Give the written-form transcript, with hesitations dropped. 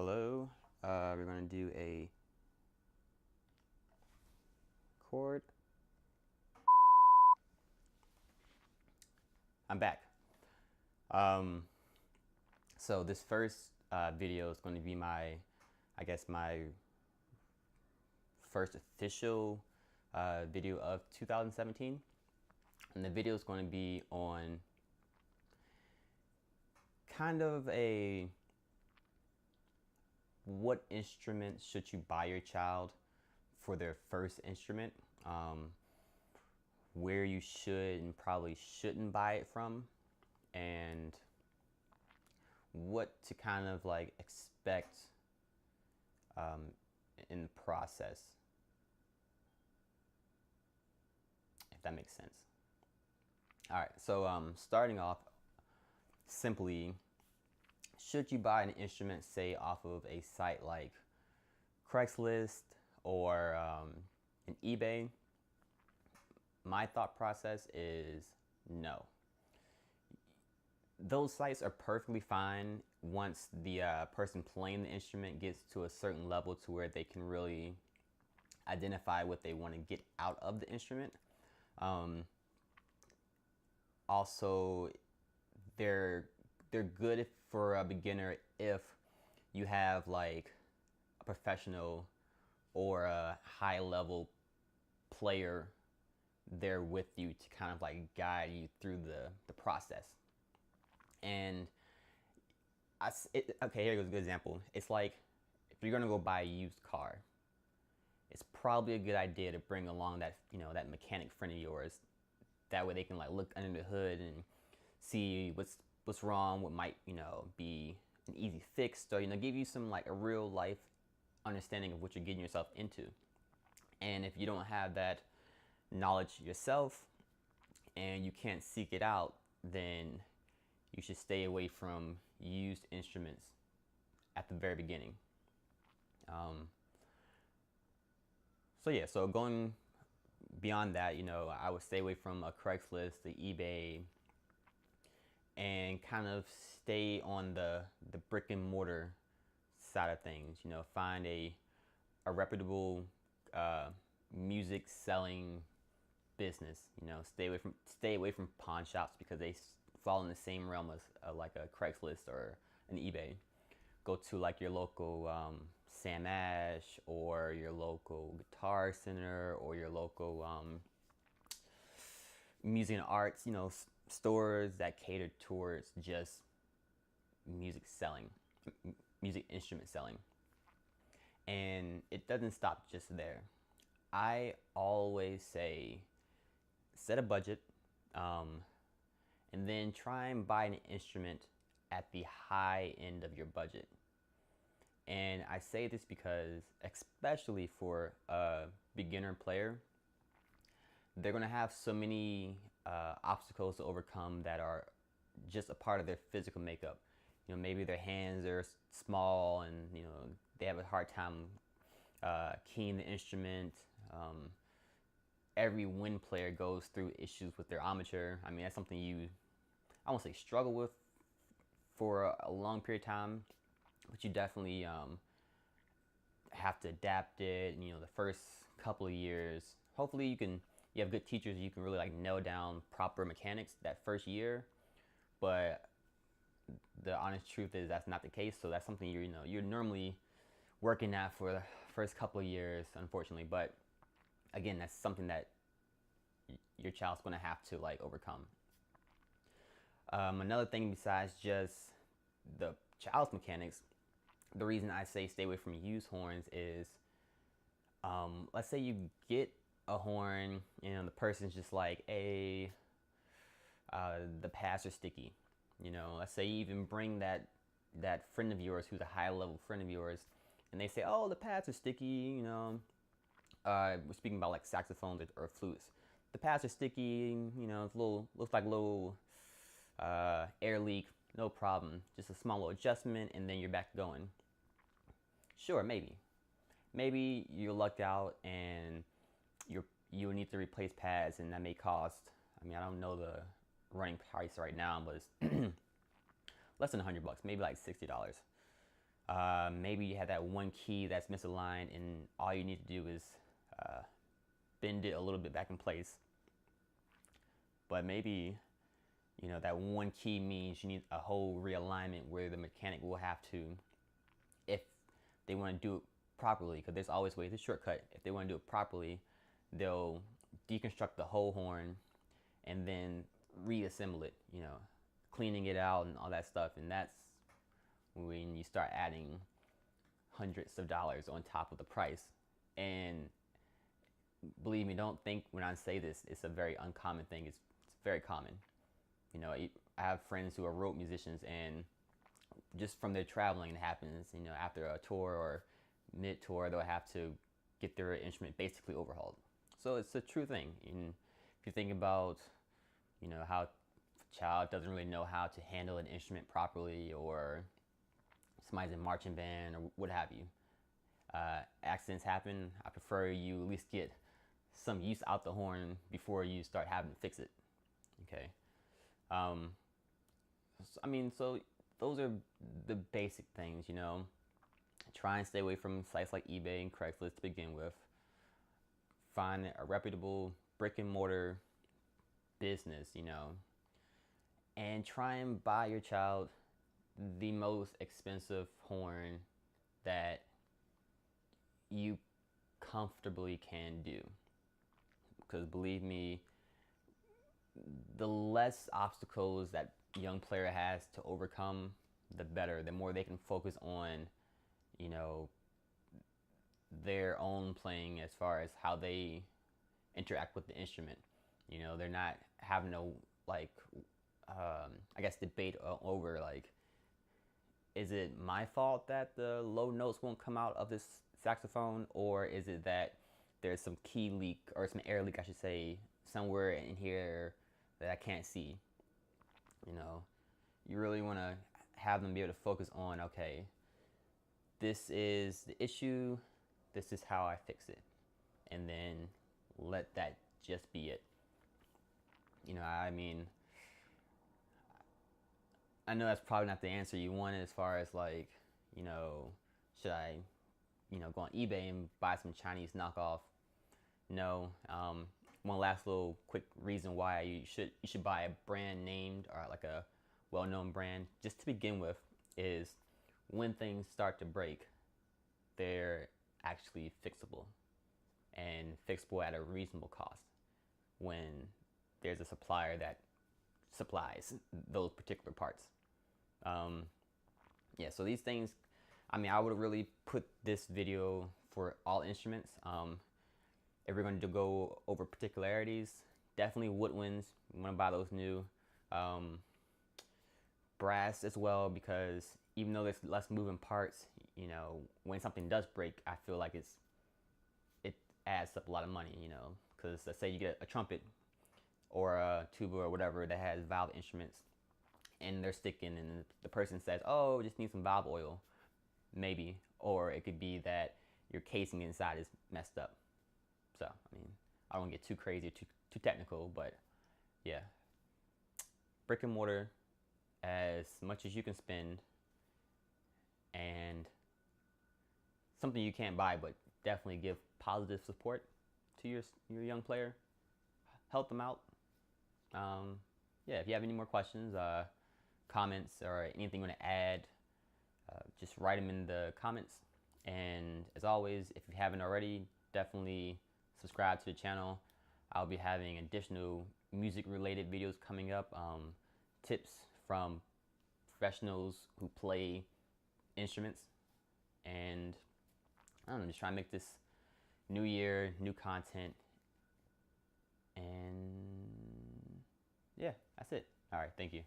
Hello. We're going to do a chord. I'm back. So this first video is going to be my first official video of 2017. And the video is going to be on kind of a what instrument should you buy your child for their first instrument, where you should and probably shouldn't buy it from, and what to kind of like expect in the process, if that makes sense. All right, so starting off simply, should you buy an instrument, say, off of a site like Craigslist or an eBay? My thought process is no. Those sites are perfectly fine once the person playing the instrument gets to a certain level to where they can really identify what they want to get out of the instrument. Also, they're good for a beginner if you have like a professional or a high level player there with you to kind of like guide you through the process. And okay, here goes a good example. It's like if you're gonna go buy a used car, it's probably a good idea to bring along that that mechanic friend of yours. That way they can like look under the hood and see what's wrong, what might be an easy fix, or give you some like a real life understanding of what you're getting yourself into. And if you don't have that knowledge yourself and you can't seek it out, then you should stay away from used instruments at the very beginning. So going beyond that, I would stay away from a Craigslist, the eBay, and kind of stay on the brick and mortar side of things. Find a reputable music selling business. Stay away from pawn shops because they fall in the same realm as like a Craigslist or an eBay. Go to like your local Sam Ash or your local Guitar Center or your local music and arts, stores that cater towards just music selling, music instrument selling. And it doesn't stop just there. I always say set a budget, and then try and buy an instrument at the high end of your budget. And I say this because, especially for a beginner player, they're going to have so many obstacles to overcome that are just a part of their physical makeup. Maybe their hands are small and they have a hard time keying the instrument. Every wind player goes through issues with their armature. I mean, that's something I won't say struggle with for a long period of time, but you definitely have to adapt it. The first couple of years, hopefully you have good teachers, you can really like nail down proper mechanics that first year. But the honest truth is that's not the case. So that's something you're normally working at for the first couple of years, unfortunately. But again, that's something that your child's going to have to like overcome. Another thing besides just the child's mechanics, the reason I say stay away from used horns is, let's say you get a horn, the person's just like, the pads are sticky. Let's say you even bring that friend of yours who's a high level friend of yours, and they say, oh, the pads are sticky. We're speaking about like saxophones or flutes. The pads are sticky. It's looks like a little air leak. No problem. Just a small little adjustment, and then you're back going. Sure, maybe you're lucked out and you need to replace pads, and that may cost. I mean, I don't know the running price right now, but it's less than $100, maybe like $60. Maybe you have that one key that's misaligned, and all you need to do is bend it a little bit back in place. But maybe, you know, that one key means you need a whole realignment where the mechanic will have to, if they want to do it properly, because there's always ways to shortcut. If they want to do it properly, they'll deconstruct the whole horn and then reassemble it, you know, cleaning it out and all that stuff. And that's when you start adding hundreds of dollars on top of the price. And believe me, don't think when I say this, it's a very uncommon thing. It's very common. You know, I have friends who are road musicians, and just from their traveling, it happens, you know, after a tour or mid-tour, they'll have to get their instrument basically overhauled. So it's a true thing. And if you think about, you know, how a child doesn't really know how to handle an instrument properly, or somebody's in marching band or what have you, accidents happen. I prefer you at least get some use out the horn before you start having to fix it. Okay. So those are the basic things, you know. Try and stay away from sites like eBay and Craigslist to begin with. Find a reputable brick and mortar business, you know, and try and buy your child the most expensive horn that you comfortably can do. Because believe me, the less obstacles that young player has to overcome, the better. The more they can focus on, you know, their own playing as far as how they interact with the instrument. You know, they're not having to, like, I guess, debate over, like, is it my fault that the low notes won't come out of this saxophone, or is it that there's some key leak, or some air leak, I should say, somewhere in here that I can't see? You know, you really want to have them be able to focus on, okay, this is the issue, this is how I fix it, and then let that just be it. You know, I mean, I know that's probably not the answer you wanted as far as, like, you know, should I, you know, go on eBay and buy some Chinese knockoff? No. One last little quick reason why you should buy a brand named, or like a well-known brand, just to begin with, is when things start to break, they're actually fixable, and fixable at a reasonable cost when there's a supplier that supplies those particular parts. Yeah, so these things, I mean, I would really put this video for all instruments. If we're going to go over particularities, definitely woodwinds. You want to buy those new. Brass as well, because even though there's less moving parts, you know, when something does break, I feel like it adds up a lot of money, you know, because let's say you get a trumpet or a tuba or whatever that has valve instruments, and they're sticking, and the person says, oh, just need some valve oil, maybe. Or it could be that your casing inside is messed up. So, I mean, I don't want to get too crazy, too technical, but yeah. Brick and mortar, as much as you can spend, and something you can't buy, but definitely give positive support to your young player. Help them out. Yeah, if you have any more questions, comments, or anything you want to add, just write them in the comments. And as always, if you haven't already, definitely subscribe to the channel. I'll be having additional music related videos coming up, tips from professionals who play instruments, and I don't know, just trying to make this new year, new content, and yeah, that's it. All right, thank you.